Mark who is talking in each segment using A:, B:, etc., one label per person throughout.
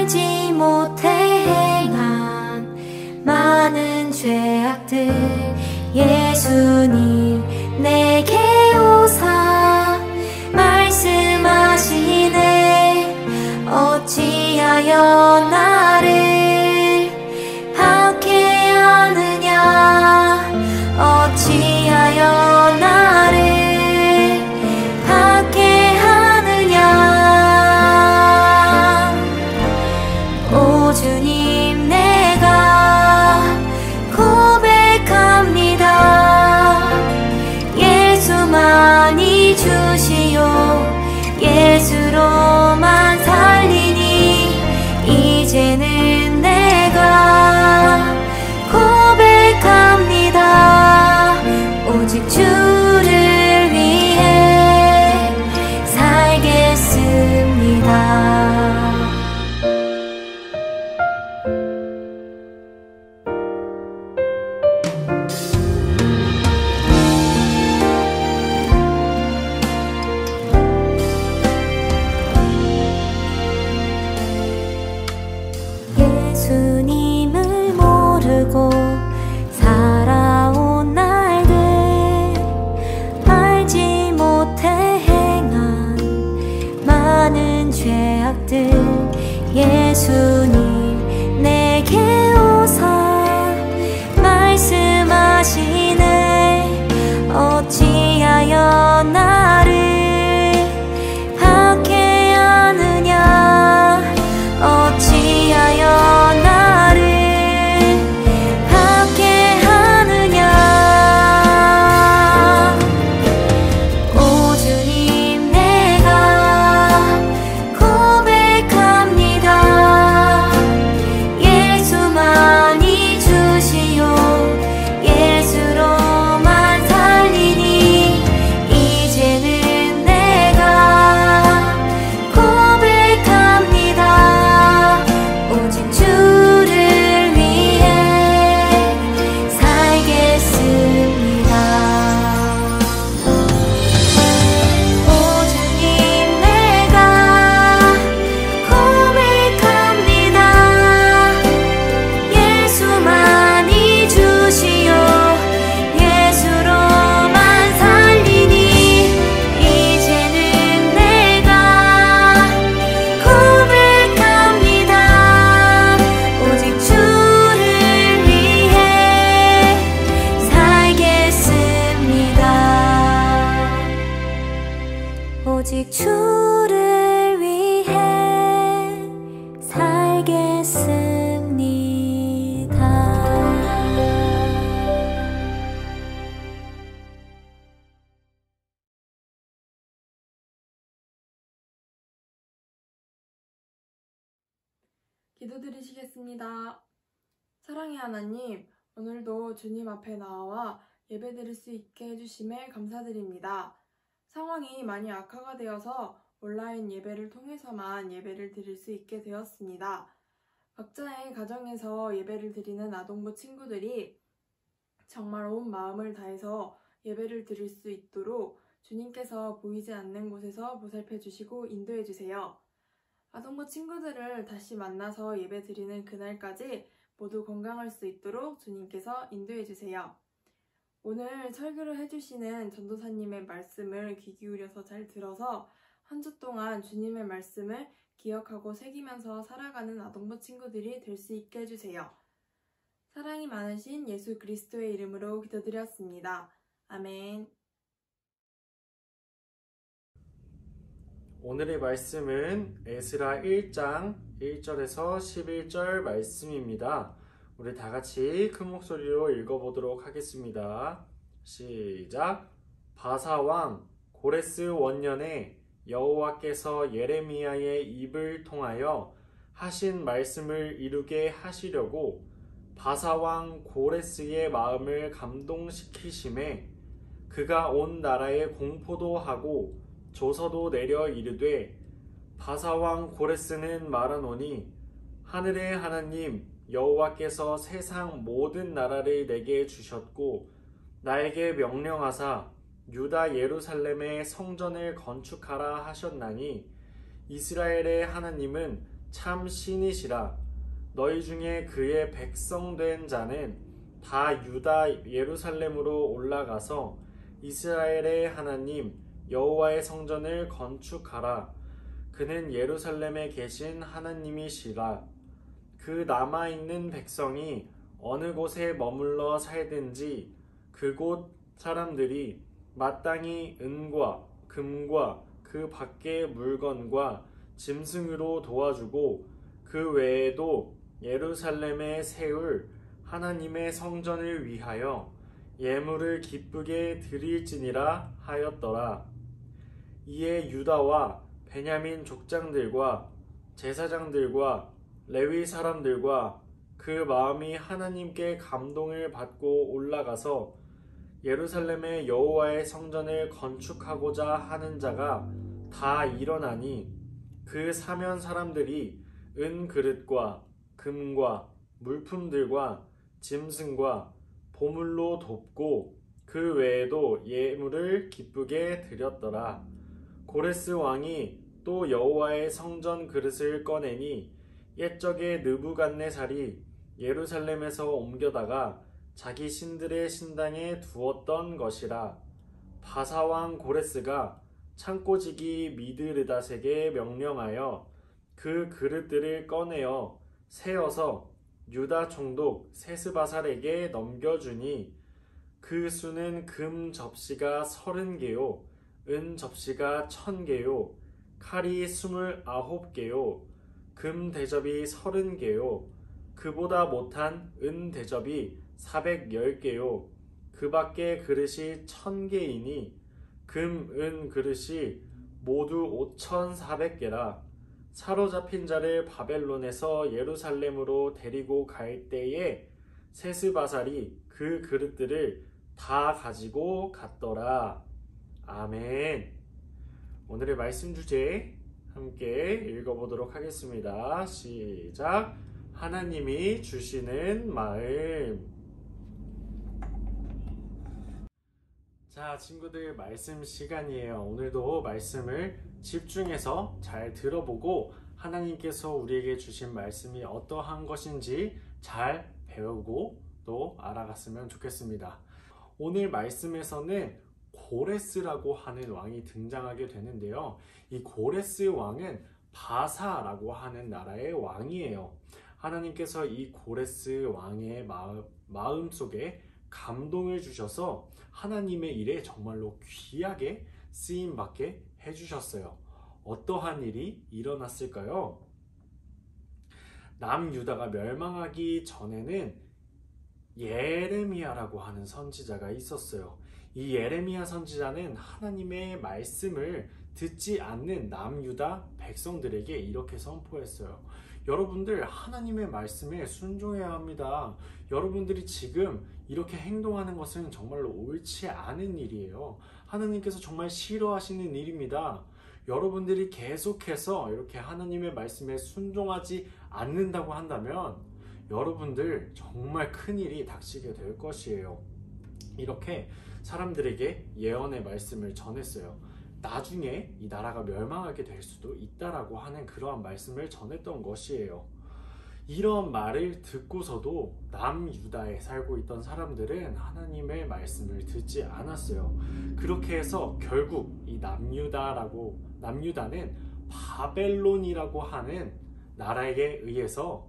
A: 알지 못해 행한 많은 죄악들 예수님 내게 오사 말씀하시네 어찌하여 나를 박해하느냐 어찌하여 나를 박해하느냐 오 주님 내가 고백합니다 예수만이 주시오 예수로만 살리니 이제는 내가 고백합니다 오직 주를 위해 살겠습니다 예수님을 모르고 살아온 날들 알지 못해 행한 많은 죄악들 예수님 내게 오사 말씀하시네 어찌하여 나를 박해하느냐 어찌하여 나를 박해하느냐 오 주님 내가 고백합니다 예수만이 주시오 예수로만 살리니 이제는 내가 고백합니다 오직 주를 위해 살겠습니다 오 주님 내가 고백합니다 예수만이 주시오 예수로만 살리니 이제는 내가 고백합니다 오직 주를 위해 살겠습니다 오직 주를 위해 살겠습니다
B: 기도드리시겠습니다. 사랑의 하나님, 오늘도 주님 앞에 나와 예배드릴 수 있게 해주심에 감사드립니다. 상황이 많이 악화가 되어서 온라인 예배를 통해서만 예배를 드릴 수 있게 되었습니다. 각자의 가정에서 예배를 드리는 아동부 친구들이 정말 온 마음을 다해서 예배를 드릴 수 있도록 주님께서 보이지 않는 곳에서 보살펴 주시고 인도해 주세요. 아동부 친구들을 다시 만나서 예배 드리는 그날까지 모두 건강할 수 있도록 주님께서 인도해 주세요. 오늘 설교를 해주시는 전도사님의 말씀을 귀 기울여서 잘 들어서 한 주 동안 주님의 말씀을 기억하고 새기면서 살아가는 아동부 친구들이 될 수 있게 해주세요. 사랑이 많으신 예수 그리스도의 이름으로 기도드렸습니다. 아멘.
C: 오늘의 말씀은 에스라 1장 1절에서 11절 말씀입니다. 우리 다 같이 큰 목소리로 읽어보도록 하겠습니다. 시작! 바사왕 고레스 원년에 여호와께서 예레미야의 입을 통하여 하신 말씀을 이루게 하시려고 바사왕 고레스의 마음을 감동시키심에 그가 온 나라에 공포도 하고 조서도 내려 이르되 바사왕 고레스는 말하노니 하늘의 하나님 여호와께서 세상 모든 나라를 내게 주셨고 나에게 명령하사 유다 예루살렘의 성전을 건축하라 하셨나니 이스라엘의 하나님은 참 신이시라. 너희 중에 그의 백성된 자는 다 유다 예루살렘으로 올라가서 이스라엘의 하나님 여호와의 성전을 건축하라. 그는 예루살렘에 계신 하나님이시라. 그 남아있는 백성이 어느 곳에 머물러 살든지 그곳 사람들이 마땅히 은과 금과 그 밖의 물건과 짐승으로 도와주고 그 외에도 예루살렘에 세울 하나님의 성전을 위하여 예물을 기쁘게 드릴지니라 하였더라. 이에 유다와 베냐민 족장들과 제사장들과 레위 사람들과 그 마음이 하나님께 감동을 받고 올라가서 예루살렘의 여호와의 성전을 건축하고자 하는 자가 다 일어나니 그 사면 사람들이 은 그릇과 금과 물품들과 짐승과 보물로 돕고 그 외에도 예물을 기쁘게 드렸더라. 고레스 왕이 또 여호와의 성전 그릇을 꺼내니 옛적에 느부갓네살이 예루살렘에서 옮겨다가 자기 신들의 신당에 두었던 것이라. 바사왕 고레스가 창고지기 미드르닷에게 명령하여 그 그릇들을 꺼내어 세어서 유다 총독 세스바살에게 넘겨주니 그 수는 금 접시가 30개요 은 접시가 1000개요 칼이 29개요 금 대접이 30개요 그보다 못한 은 대접이 410개요 그 밖에 그릇이 1000개이니 금, 은 그릇이 모두 5400개라. 사로잡힌 자를 바벨론에서 예루살렘으로 데리고 갈 때에 세스바살이 그 그릇들을 다 가지고 갔더라. 아멘. 오늘의 말씀 주제 함께 읽어보도록 하겠습니다. 시작. 하나님이 주시는 마음. 자, 친구들 말씀 시간이에요. 오늘도 말씀을 집중해서 잘 들어보고 하나님께서 우리에게 주신 말씀이 어떠한 것인지 잘 배우고 또 알아갔으면 좋겠습니다. 오늘 말씀에서는 고레스라고 하는 왕이 등장하게 되는데요. 이 고레스 왕은 바사라고 하는 나라의 왕이에요. 하나님께서 이 고레스 왕의 마음 속에 감동을 주셔서 하나님의 일에 정말로 귀하게 쓰임받게 해주셨어요. 어떠한 일이 일어났을까요? 남유다가 멸망하기 전에는 예레미야라고 하는 선지자가 있었어요. 이 예레미야 선지자는 하나님의 말씀을 듣지 않는 남유다 백성들에게 이렇게 선포했어요. 여러분들 하나님의 말씀에 순종해야 합니다. 여러분들이 지금 이렇게 행동하는 것은 정말로 옳지 않은 일이에요. 하나님께서 정말 싫어하시는 일입니다. 여러분들이 계속해서 이렇게 하나님의 말씀에 순종하지 않는다고 한다면 여러분들 정말 큰일이 닥치게 될 것이에요. 이렇게 사람들에게 예언의 말씀을 전했어요. 나중에 이 나라가 멸망하게 될 수도 있다라고 하는 그러한 말씀을 전했던 것이에요. 이런 말을 듣고서도 남유다에 살고 있던 사람들은 하나님의 말씀을 듣지 않았어요. 그렇게 해서 결국 이 남유다는 바벨론이라고 하는 나라에게 의해서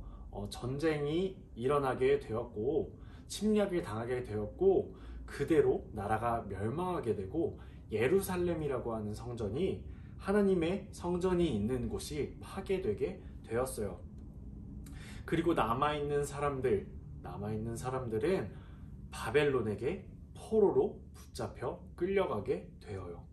C: 전쟁이 일어나게 되었고 침략을 당하게 되었고 그대로 나라가 멸망하게 되고 예루살렘이라고 하는 성전이 하나님의 성전이 있는 곳이 파괴되게 되었어요. 그리고 남아있는 사람들은 바벨론에게 포로로 붙잡혀 끌려가게 되어요.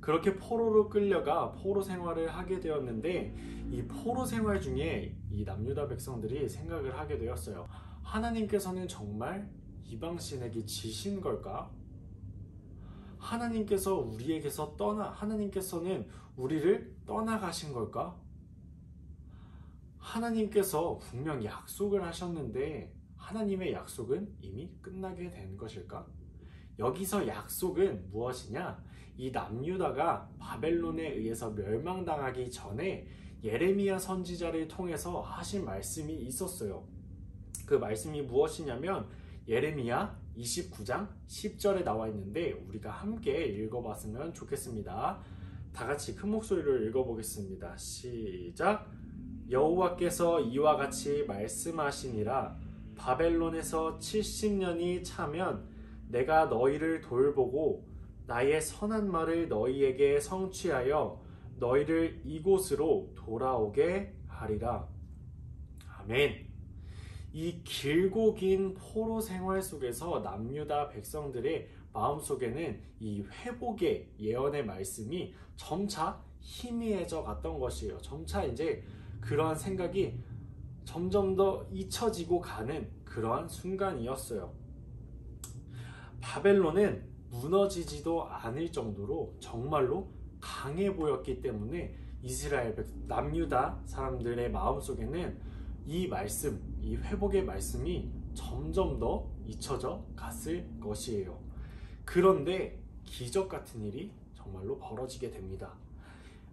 C: 그렇게 포로로 끌려가 포로 생활을 하게 되었는데 이 포로 생활 중에 이 남유다 백성들이 생각을 하게 되었어요. 하나님께서는 정말 이방신에게 지신 걸까? 하나님께서는 우리를 떠나가신 걸까? 하나님께서 분명 약속을 하셨는데 하나님의 약속은 이미 끝나게 된 것일까? 여기서 약속은 무엇이냐? 이 남유다가 바벨론에 의해서 멸망당하기 전에 예레미야 선지자를 통해서 하신 말씀이 있었어요. 그 말씀이 무엇이냐면 예레미야 29장 10절에 나와 있는데 우리가 함께 읽어봤으면 좋겠습니다. 다 같이 큰 목소리로 읽어보겠습니다. 시작! 여호와께서 이와 같이 말씀하시니라. 바벨론에서 70년이 차면 내가 너희를 돌보고 나의 선한 말을 너희에게 성취하여 너희를 이곳으로 돌아오게 하리라. 아멘. 이 길고 긴 포로 생활 속에서 남유다 백성들의 마음속에는 이 회복의 예언의 말씀이 점차 희미해져 갔던 것이에요. 점차 이제 그러한 생각이 점점 더 잊혀지고 가는 그러한 순간이었어요. 바벨론은 무너지지도 않을 정도로 정말로 강해 보였기 때문에 이스라엘 남유다 사람들의 마음속에는 이 말씀, 이 회복의 말씀이 점점 더 잊혀져 갔을 것이에요. 그런데 기적 같은 일이 정말로 벌어지게 됩니다.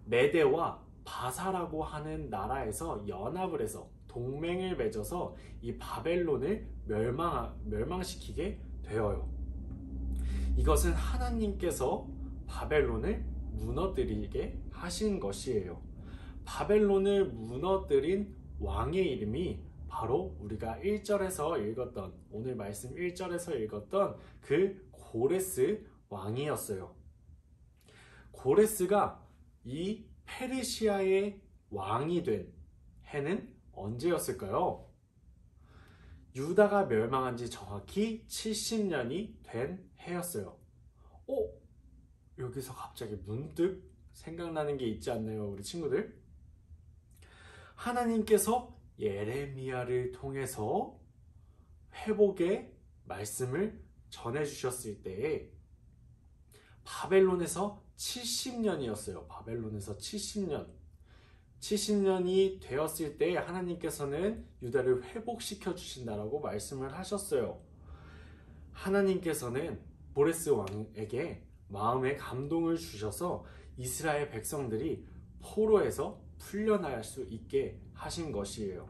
C: 메대와 바사라고 하는 나라에서 연합을 해서 동맹을 맺어서 이 바벨론을 멸망시키게 되어요. 이것은 하나님께서 바벨론을 무너뜨리게 하신 것이에요. 바벨론을 무너뜨린 왕의 이름이 바로 우리가 1절에서 읽었던, 오늘 말씀 1절에서 읽었던 그 고레스 왕이었어요. 고레스가 이 페르시아의 왕이 된 해는 언제였을까요? 유다가 멸망한 지 정확히 70년이 된 해였어요. 여기서 갑자기 문득 생각나는 게 있지 않나요, 우리 친구들? 하나님께서 예레미야를 통해서 회복의 말씀을 전해주셨을 때에 바벨론에서 70년이었어요. 바벨론에서 70년이 되었을 때 하나님께서는 유다를 회복시켜 주신다라고 말씀을 하셨어요. 하나님께서는 고레스 왕에게 마음의 감동을 주셔서 이스라엘 백성들이 포로에서 풀려날 수 있게 하신 것이에요.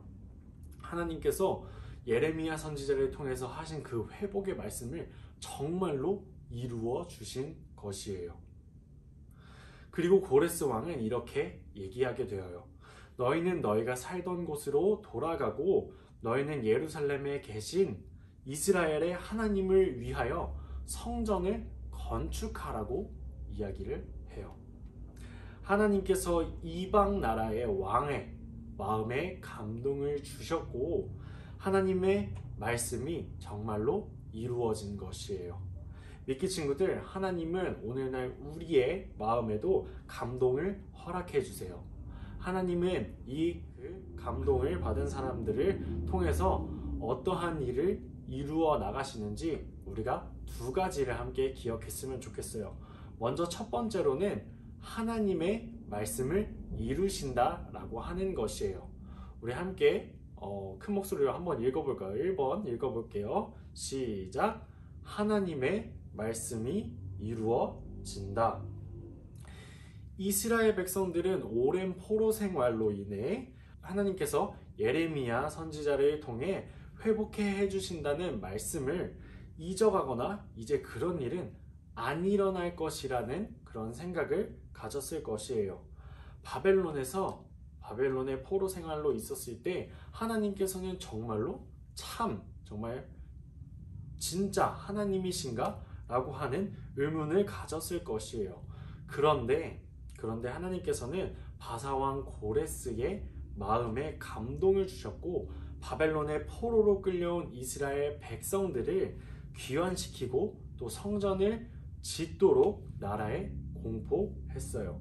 C: 하나님께서 예레미야 선지자를 통해서 하신 그 회복의 말씀을 정말로 이루어 주신 것이에요. 그리고 고레스 왕은 이렇게 얘기하게 되어요. 너희는 너희가 살던 곳으로 돌아가고 너희는 예루살렘에 계신 이스라엘의 하나님을 위하여 성전을 건축하라고 이야기를 해요. 하나님께서 이방 나라의 왕의 마음에 감동을 주셨고 하나님의 말씀이 정말로 이루어진 것이에요. 믿기 친구들, 하나님은 오늘날 우리의 마음에도 감동을 허락해 주세요. 하나님은 이 감동을 받은 사람들을 통해서 어떠한 일을 이루어 나가시는지 우리가 두 가지를 함께 기억했으면 좋겠어요. 먼저 첫 번째로는 하나님의 말씀을 이루신다라고 하는 것이에요. 우리 함께 큰 목소리로 한번 읽어볼까요? 1번 읽어볼게요. 시작! 하나님의 말씀이 이루어진다. 이스라엘 백성들은 오랜 포로 생활로 인해 하나님께서 예레미야 선지자를 통해 회복해 해주신다는 말씀을 잊어가거나 이제 그런 일은 안 일어날 것이라는 그런 생각을 가졌을 것이에요. 바벨론의 포로 생활로 있었을 때 하나님께서는 정말로 정말 진짜 하나님이신가? 라고 하는 의문을 가졌을 것이에요. 그런데 하나님께서는 바사왕 고레스의 마음에 감동을 주셨고 바벨론의 포로로 끌려온 이스라엘 백성들을 귀환시키고 또 성전을 짓도록 나라에 공포했어요.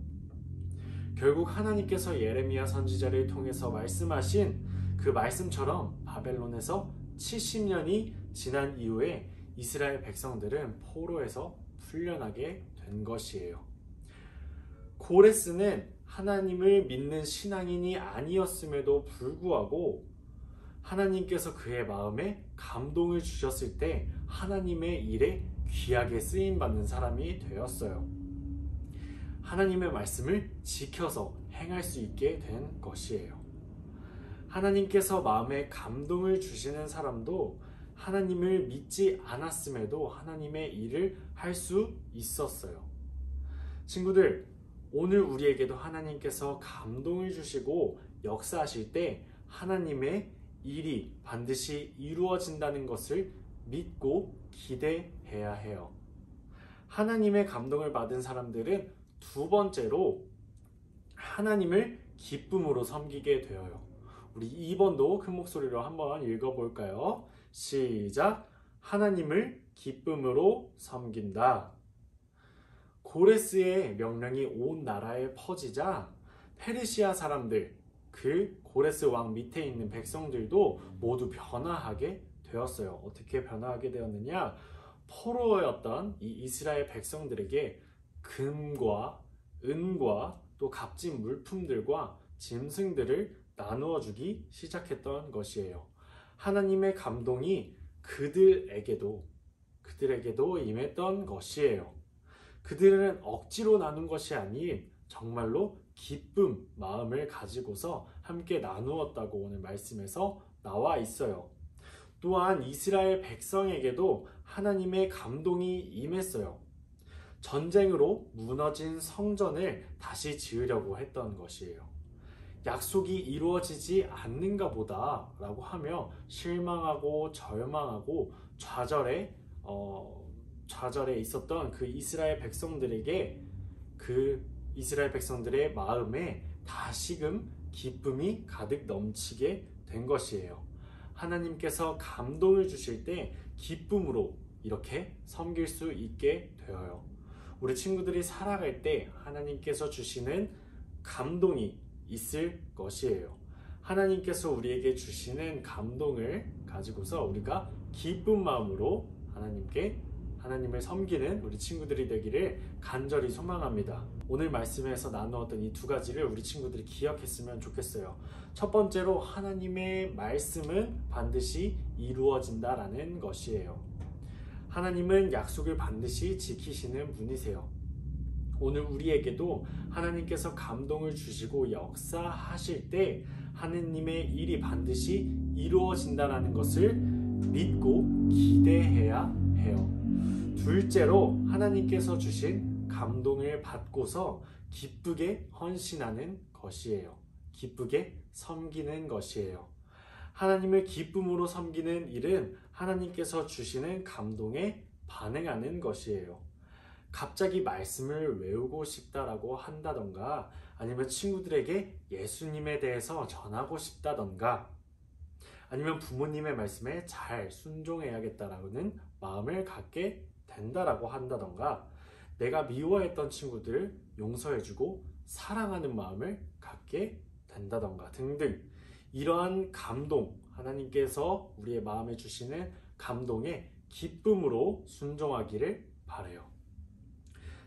C: 결국 하나님께서 예레미야 선지자를 통해서 말씀하신 그 말씀처럼 바벨론에서 70년이 지난 이후에 이스라엘 백성들은 포로에서 풀려나게 된 것이에요. 고레스는 하나님을 믿는 신앙인이 아니었음에도 불구하고 하나님께서 그의 마음에 감동을 주셨을 때 하나님의 일에 귀하게 쓰임받는 사람이 되었어요. 하나님의 말씀을 지켜서 행할 수 있게 된 것이에요. 하나님께서 마음에 감동을 주시는 사람도 하나님을 믿지 않았음에도 하나님의 일을 할 수 있었어요. 친구들, 오늘 우리에게도 하나님께서 감동을 주시고 역사하실 때 하나님의 일이 반드시 이루어진다는 것을 믿고 기대해야 해요. 하나님의 감동을 받은 사람들은 두 번째로 하나님을 기쁨으로 섬기게 되어요. 우리 2번도 큰 목소리로 한번 읽어볼까요? 시작! 하나님을 기쁨으로 섬긴다. 고레스의 명령이 온 나라에 퍼지자 페르시아 사람들, 그 고레스 왕 밑에 있는 백성들도 모두 변화하게 되었어요. 어떻게 변화하게 되었느냐? 포로였던 이 이스라엘 백성들에게 금과 은과 또 값진 물품들과 짐승들을 나누어 주기 시작했던 것이에요. 하나님의 감동이 그들에게도 임했던 것이에요. 그들은 억지로 나눈 것이 아닌 정말로 기쁨 마음을 가지고서 함께 나누었다고 오늘 말씀에서 나와 있어요. 또한 이스라엘 백성에게도 하나님의 감동이 임했어요. 전쟁으로 무너진 성전을 다시 지으려고 했던 것이에요. 약속이 이루어지지 않는가 보다 라고 하며 실망하고 절망하고 좌절에 있었던 그 이스라엘 백성들에게, 그 이스라엘 백성들의 마음에 다시금 기쁨이 가득 넘치게 된 것이에요. 하나님께서 감동을 주실 때 기쁨으로 이렇게 섬길 수 있게 되어요. 우리 친구들이 살아갈 때 하나님께서 주시는 감동이 있을 것이에요. 하나님께서 우리에게 주시는 감동을 가지고서 우리가 기쁜 마음으로 하나님을 섬기는 우리 친구들이 되기를 간절히 소망합니다. 오늘 말씀에서 나누었던 이 두 가지를 우리 친구들이 기억했으면 좋겠어요. 첫 번째로 하나님의 말씀은 반드시 이루어진다라는 것이에요. 하나님은 약속을 반드시 지키시는 분이세요. 오늘 우리에게도 하나님께서 감동을 주시고 역사하실 때 하느님의 일이 반드시 이루어진다는 것을 믿고 기대해야 해요. 둘째로 하나님께서 주신 감동을 받고서 기쁘게 헌신하는 것이에요. 기쁘게 섬기는 것이에요. 하나님을 기쁨으로 섬기는 일은 하나님께서 주시는 감동에 반응하는 것이에요. 갑자기 말씀을 외우고 싶다라고 한다던가, 아니면 친구들에게 예수님에 대해서 전하고 싶다던가, 아니면 부모님의 말씀에 잘 순종해야겠다라는 마음을 갖게 된다라고 한다던가, 내가 미워했던 친구들을 용서해주고 사랑하는 마음을 갖게 된다던가 등등, 이러한 감동, 하나님께서 우리의 마음에 주시는 감동에 기쁨으로 순종하기를 바라요.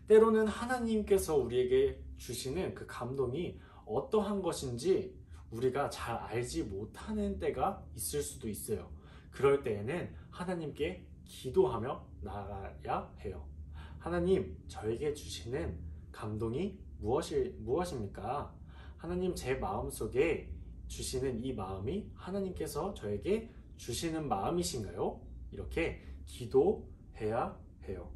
C: 때로는 하나님께서 우리에게 주시는 그 감동이 어떠한 것인지 우리가 잘 알지 못하는 때가 있을 수도 있어요. 그럴 때에는 하나님께 기도하며 나아가야 해요. 하나님, 저에게 주시는 감동이 무엇입니까? 하나님, 제 마음속에 주시는 이 마음이 하나님께서 저에게 주시는 마음이신가요? 이렇게 기도해야 해요.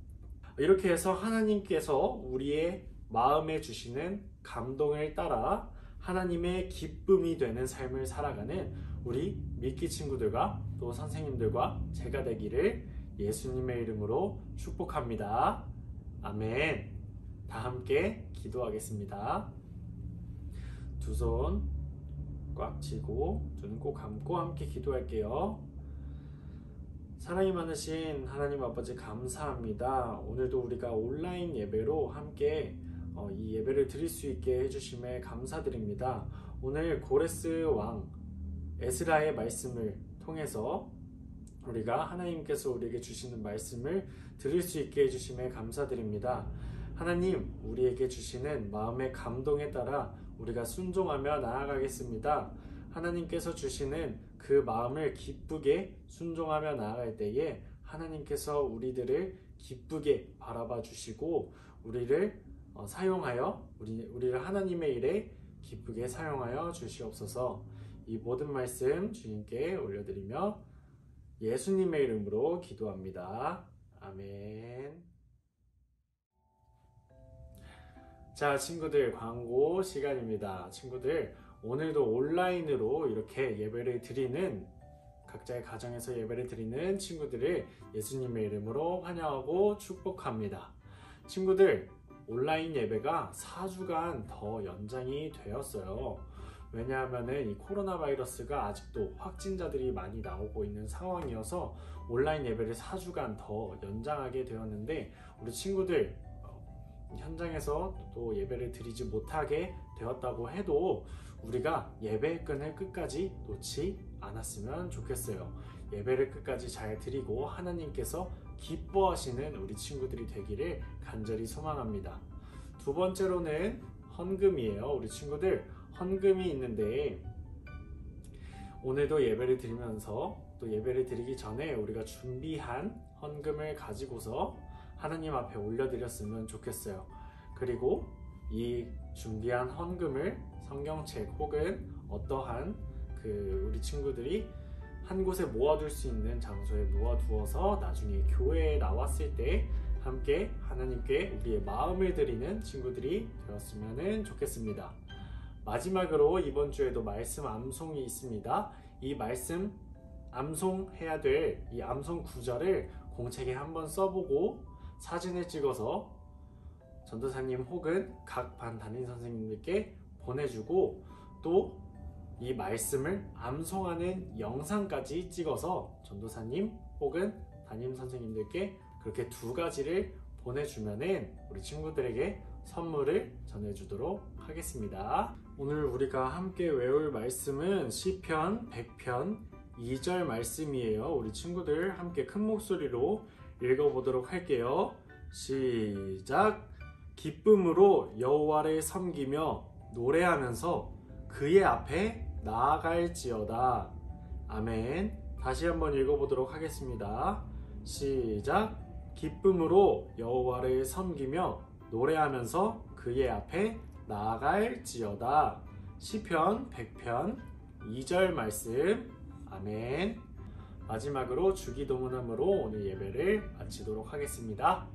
C: 이렇게 해서 하나님께서 우리의 마음에 주시는 감동을 따라 하나님의 기쁨이 되는 삶을 살아가는 우리 믿기 친구들과 또 선생님들과 제가 되기를 예수님의 이름으로 축복합니다. 아멘. 다 함께 기도하겠습니다. 두 손 꽉 쥐고 눈 꼭 감고 함께 기도할게요. 사랑이 많으신 하나님 아버지, 감사합니다. 오늘도 우리가 온라인 예배로 함께 이 예배를 드릴 수 있게 해주심에 감사드립니다. 오늘 고레스 왕 에스라의 말씀을 통해서 우리가 하나님께서 우리에게 주시는 말씀을 드릴 수 있게 해주심에 감사드립니다. 하나님, 우리에게 주시는 마음의 감동에 따라 우리가 순종하며 나아가겠습니다. 하나님께서 주시는 그 마음을 기쁘게 순종하며 나아갈 때에 하나님께서 우리들을 기쁘게 바라봐 주시고 우리를 사용하여 우리를 하나님의 일에 기쁘게 사용하여 주시옵소서. 이 모든 말씀 주님께 올려드리며 예수님의 이름으로 기도합니다. 아멘. 자, 친구들, 광고 시간입니다. 친구들, 오늘도 온라인으로 이렇게 예배를 드리는, 각자의 가정에서 예배를 드리는 친구들을 예수님의 이름으로 환영하고 축복합니다. 친구들, 온라인 예배가 4주간 더 연장이 되었어요. 왜냐하면은 이 코로나 바이러스가 아직도 확진자들이 많이 나오고 있는 상황이어서 온라인 예배를 4주간 더 연장하게 되었는데, 우리 친구들 현장에서 또 예배를 드리지 못하게 되었다고 해도 우리가 예배의 끈을 끝까지 놓지 않았으면 좋겠어요. 예배를 끝까지 잘 드리고 하나님께서 기뻐하시는 우리 친구들이 되기를 간절히 소망합니다. 두 번째로는 헌금이에요. 우리 친구들, 헌금이 있는데 오늘도 예배를 드리면서 또 예배를 드리기 전에 우리가 준비한 헌금을 가지고서 하나님 앞에 올려드렸으면 좋겠어요. 그리고 이 준비한 헌금을 성경책 혹은 어떠한 우리 친구들이 한 곳에 모아둘 수 있는 장소에 모아두어서 나중에 교회에 나왔을 때 함께 하나님께 우리의 마음을 드리는 친구들이 되었으면 좋겠습니다. 마지막으로 이번 주에도 말씀 암송이 있습니다. 이 말씀 암송해야 될 이 암송 구절을 공책에 한번 써보고 사진을 찍어서 전도사님 혹은 각 반 담임 선생님들께 보내주고 또 이 말씀을 암송하는 영상까지 찍어서 전도사님 혹은 담임 선생님들께 그렇게 2가지를 보내주면은 우리 친구들에게 선물을 전해주도록 하겠습니다. 오늘 우리가 함께 외울 말씀은 시편 100편 2절 말씀이에요. 우리 친구들 함께 큰 목소리로 읽어보도록 할게요. 시작! 기쁨으로 여호와를 섬기며 노래하면서 그의 앞에 나아갈지어다. 아멘. 다시 한번 읽어보도록 하겠습니다. 시작! 기쁨으로 여호와를 섬기며 노래하면서 그의 앞에 나아갈지어다. 시편 100편 2절 말씀. 아멘. 마지막으로 주기도문함으로 오늘 예배를 마치도록 하겠습니다.